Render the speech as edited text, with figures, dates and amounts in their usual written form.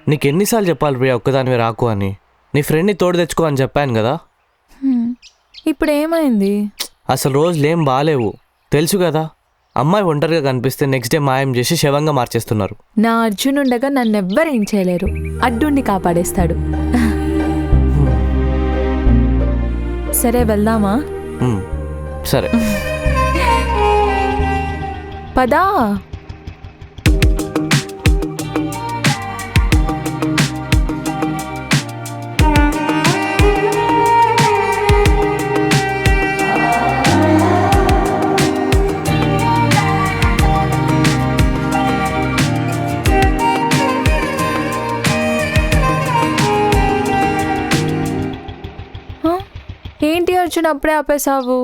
నీకు ఎన్నిసార్లు చెప్పాలి ప్రియా ఒక్కదానివే రాకు అని. నీ ఫ్రెండ్ని తోడు తెచ్చుకో అని చెప్పాను కదా. ఇప్పుడు ఏమైంది? అసలు రోజులు ఏం బాగాలేవు తెలుసు కదా. అమ్మాయి ఒంటరిగా కనిపిస్తే నెక్స్ట్ డే మాయం చేసి శవంగా మార్చేస్తున్నారు. నా అర్జున్ ఉండగా నన్నెవ్వరేం చేయలేరు. అడ్డుండి కాపాడేస్తాడు. సరే వెళ్దామా? సరే పదా. ఏంటి అర్జున్ అప్పుడే ఆపేసావు?